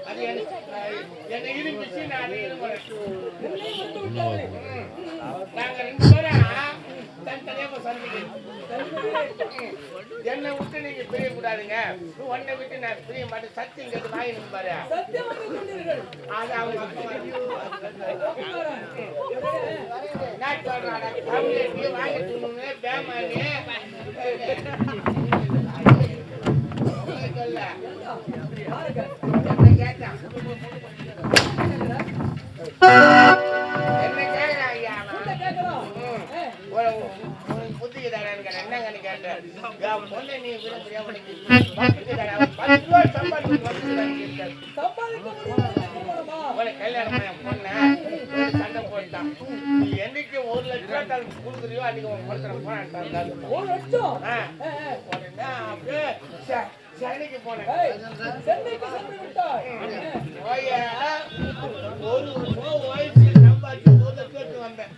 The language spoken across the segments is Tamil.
அது என்ன இருந்துச்சு நான் நாங்க 2 பேரும் தனித்தனியா என்னை விட்டு நீங்க பிரிய கூடாதுங்க. உன்னை விட்டு நான் பிரிய மாட்டேன். சத்தியம் கேட்டு வாங்கிட்டு பாரு. அது அவங்க நான் சொல்றேன் வாங்கிட்டு பேமானி கேட்டான் என்ன கேட்கிறான் ஐயா புத்திக்கு தானு என்னங்கன்னு கேட்டேன். பொண்ணை நீ விட கல்யாணம் பொண்ண சண்டை போட்டான். நீ என்னைக்கு 1 லட்சம் கொடுக்குறியோ அன்னைக்கு உன் படத்துல போனான். 1 லட்சம் உடனே அப்படியே சென்னைக்கு போனேன். ஒரு வயசு சம்பாதிச்சு 1 லட்சத்துக்கு வந்தேன்.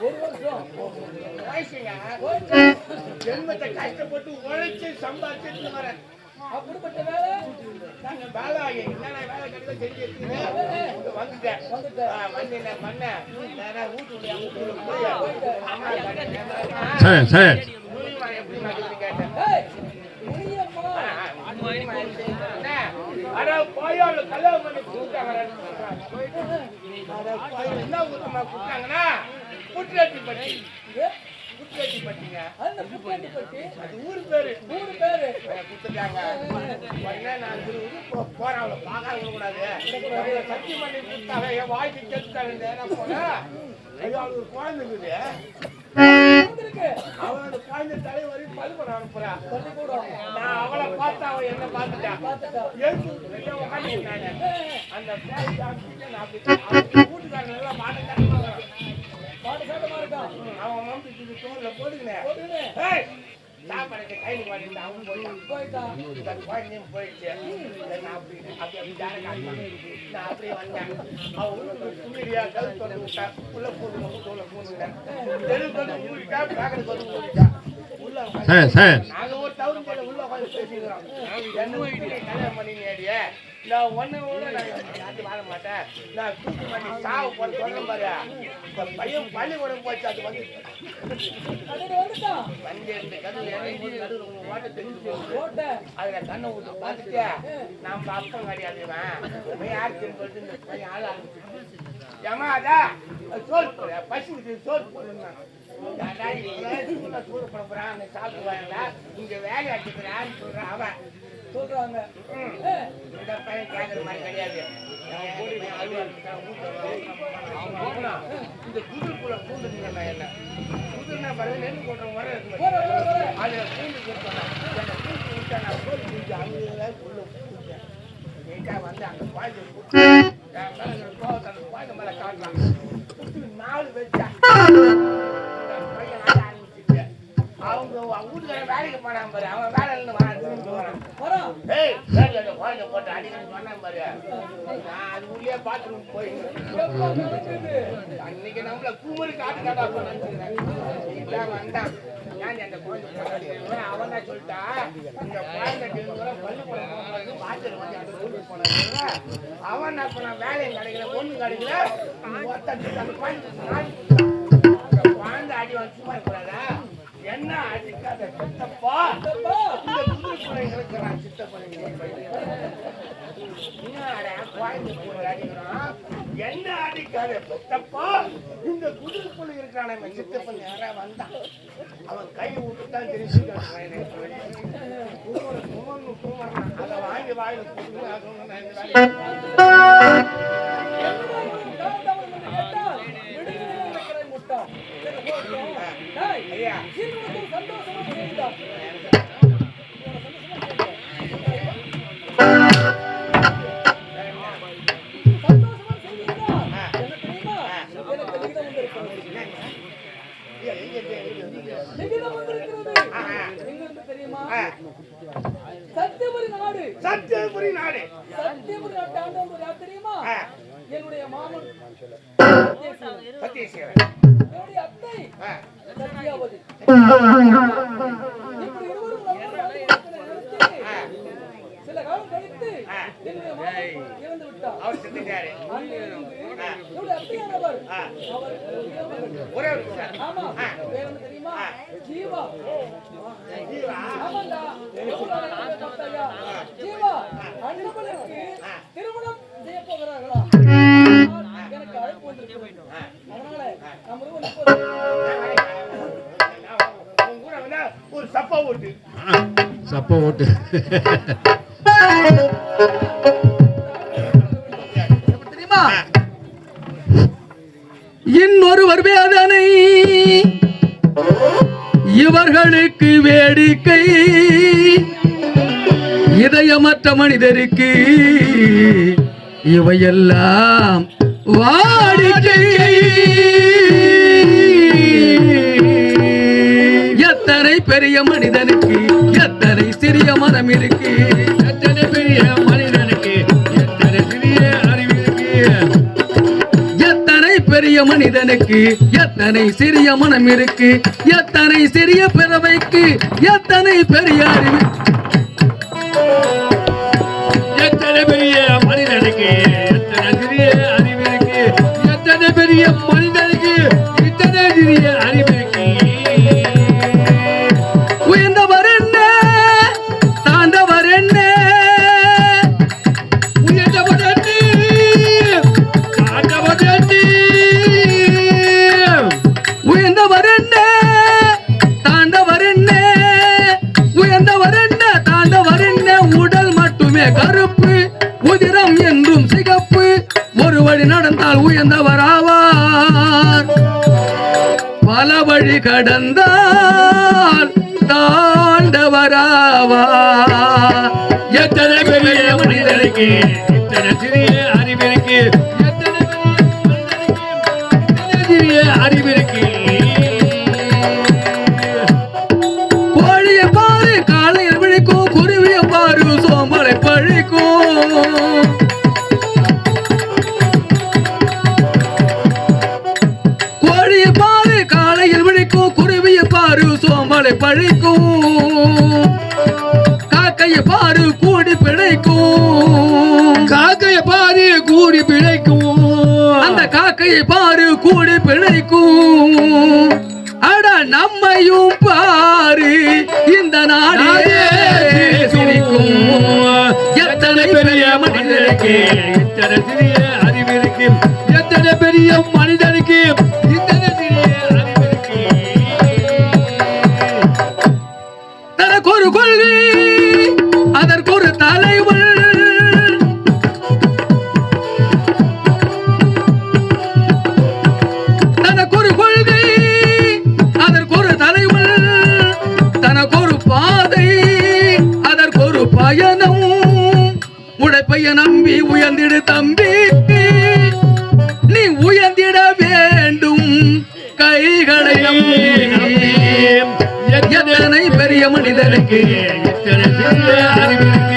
1 வருஷம் வயசுங்க ஜென்மத்தை கஷ்டப்பட்டு உழைச்சு சம்பாதிச்சுட்டு வரேன். அப்படிப்பட்ட வேலை நாங்க வேலை என்னென்ன வேலை கிடைக்க செஞ்சு எடுத்துக்கிட்டு வந்துட்டேன். வந்து என்ன பண்ணேன் வீட்டுடைய எப்படி மாதிரி கேட்டேன். கோயில் கல்யாணம் பண்ணி கூப்பிட்டாங்க. என்ன ஊத்தமா கூப்பிட்டாங்கன்னா குற்றேட்டிப்பட்டி. குற்றேட்டிப்பட்டிங்க அது ஊரு பேரு. குடுத்துட்டாங்க. நான் போறேன் அவளை பார்க்க கூடாது. சத்தியம் பண்ணி கொடுத்தாங்க. என் வாய்க்கு கேட்டுட்டாங்க. போன ஒரு குழந்தை இருக்குது. அவனோட குழந்தை தலைவரையும் பள்ளிக்கூடம் அனுப்புறான். நான் அவளை பார்த்தா அவன் என்ன பார்த்துட்டான். அந்த வீட்டுக்காரன் எல்லாம் மாட்டமா இருக்கான். அவன் மம்பிட்டு தோல்ல போடுங்க சாப்பாடு கையில் வாங்கிட்டு அவன் போயிட்டான். குழந்தையும் போயிடுச்சு. நான் அப்படியே வந்தேன். அவன் துணியா கல் தொடர்ந்து விட்டான். உள்ள பூந்துட்டேன். தெருவுக்கு வந்து ஊறிட்டா பேக்கெட்டுக்கு வந்து ஊறிட்டா. நாங்க ஒரு டவுன் போல உள்ள உட்காந்து பேசிக்கிறோம். என்ன கல்யாணம் பண்ணி நேடிய நான் ஒண்ணு நான் வாழ மாட்டேன். நான் கூட்டு பண்ணி சாவு போட்டு சொல்ல பாரு. பையன் பள்ளிக்கூடம் போச்சு. அது வந்து அதுல கண்ணை ஊட்டு பார்த்துட்டு நம்ம அப்பம் கிடையாதுவேன் யாருக்குன்னு சொல்லிட்டு இந்த பையன் ஆள ஆரம்பிச்சு ஏமாதா சோறு போட பசுக்கு சோறு போடுறான். சூடு போடுறான் சாப்பிடுவாங்க. இங்க வேலை அடிக்கிறான்னு சொல்றான். அவன் சொல்றாங்க இந்த பையன் கேட்கற மாதிரி கிடையாது. இந்த குதிரைக்குள்ள பூந்துட்டீங்கன்னா என்ன குதிரைனா பாருங்க நெல் போடுறவங்க வர அதுல பூந்து பூந்து விட்டா நான் கோழி பூச்சி அங்கே உள்ள பூச்சேன். நீட்டா வந்து அங்க குழந்தை கோவத்தை குழந்தை மேல காட்டுறான். 4 வச்சா பையன் ஆட ஆரம்பிச்சுட்டு அவங்க வீட்டுக்கார வேலைக்கு போனான் பாரு. அவன் வேலை இருந்து குழந்தை போட்டு அடிக்கணும் சொன்னான் பாரு. நான் அது உள்ளே பாத்ரூம் போய் அன்னைக்கு நம்மள குமரி காட்டு காட்டா போனான் வந்தான். ஏன் அந்த குழந்தை போட்டு அவன் தான் சொல்லிட்டா இந்த குழந்தை பள்ளிக்கூடம் பாத்திரம் வந்து அந்த ஊருக்கு போன அவன் என்ன பண்ண வேலையும் கிடைக்கல ஒண்ணும் கிடைக்கல. குழந்தை அடி வந்து சும்மா இருக்கிறாரா என்ன அடிக்காத சித்தப்பா இந்த புது பிள்ளைங்களுக்கு நான் சித்தப்பா அடிக்கிறான். என்ன அடிக்காத சித்தப்பா இந்த புது பிள்ளை இருக்கிறான சித்தப்பன் யாரா வந்தான். அவன் கை விட்டுதான் தெரிஞ்சுக்கான். அதை வாங்கி வாயில சத்தியபுரி நாடு. சத்தியபுரி நாட்டு ஆண்டவர் யார் தெரியுமா? என்னுடைய மாமன் சத்யசேகரன். என்னுடைய அத்தை சத்யாவதி. இப்படி இருவரும் சில காலம் கழித்து என்னுடைய மாமன் இறந்து விட்டார். அவர் செத்துட்டாரு. என்னுடைய அத்தையானவர் ஒரே ஒரு நிமிஷம். ஆமா பேர் என்ன தெரியுமா? ஜீவா. ஆமாண்டா. ஜீவா அண்ணனுக்கு திருமணம் செய்ய போகிறார்களா? எனக்கு அழைப்பு வந்திருக்கிறது. அதனால நம்ம கூட வந்தா ஒரு சப்பா ஓட்டு. சப்ப ஓட்டு தெரியுமா? இன்னொருவர் வேதனை இவர்களுக்கு வேடிக்கை, இதயமற்ற மனிதருக்கு இவையெல்லாம் வாடிக்கை. எத்தனை பெரிய மனிதனுக்கு எத்தனை சிறிய மனம் இருக்கு, எத்தனை பெரிய மனிதனுக்கு எத்தனை சிறிய அறிவு இருக்கு, எத்தனை பெரிய மனிதனுக்கு எத்தனை சிறிய மனம் இருக்கு, எத்தனை சிறிய பிறவைக்கு எத்தனை பெரிய அறிவு, எத்தனை பெரிய மனிதனுக்கு எத்தனை சிறிய அறிவு இருக்கு, எத்தனை பெரிய மனிதனுக்கு இத்தனை சிறிய அறிவு இருக்கு. உயர்ந்தவர் என்ன தாண்டவர் என்ன, உயர்ந்தவர் என்ன தாண்டவர் என்ன, உயர்ந்தவர் என்ன தாண்டவர் என்ன, உயர்ந்தவர் என்ன தாண்டவர் என்ன. உடல் மட்டுமே கருப்பு, உதிரம் என்றும் சிகப்பு, ஒரு வழி நடந்தால் உயர்ந்தவர் ஆவார், பல வழி கடந்தால் தாண்டவராவார். எத்தனை பெரிய மனிதனுக்கு எத்தனை சிறிய அறிவிற்கு, எத்தனை பெரிய மனிதனுக்கு எத்தனை சிறிய அறிவிற்கு. கோழியை பாரு காலையில் விழிக்கும், குருவியை பாரு சோம்பலை பழிக்கும், கோழியை பாரு காலையில் விழிக்கும், குருவியை பாரு சோம்பலை பழிக்கும், காக்கையை பாரு கூடி பிழைக்கும், காக்கையை பாரு கூடி பிழைக்கும், அந்த காக்கையை பாரு கூடி பிழைக்கும். அட நம்மையும் பாரு இந்த நாடே சிரிக்கும். எத்தனை பெரிய மனிதனுக்கு எத்தனை சிறிய அறிவு இருக்கு, எத்தனை பெரிய மனிதனுக்கு இத்தனை சிறிய அறிவு இருக்கு. தனக்கு ஒரு கொள்கை அதற்கு ஒரு தலைவர், தனக்கு ஒரு கொள்கை அதற்கு ஒரு தலைவர், தனக்கு ஒரு பாதை அதற்கு ஒரு பயணம். உழைப்பைய நம்பி உயர்ந்திடு தம்பி, நீ உயர்ந்திட வேண்டும் கைகளை நம்பி. எத்தனை பெரிய மனிதனுக்கு எத்தனை சிறிய அறிவு இருக்கு,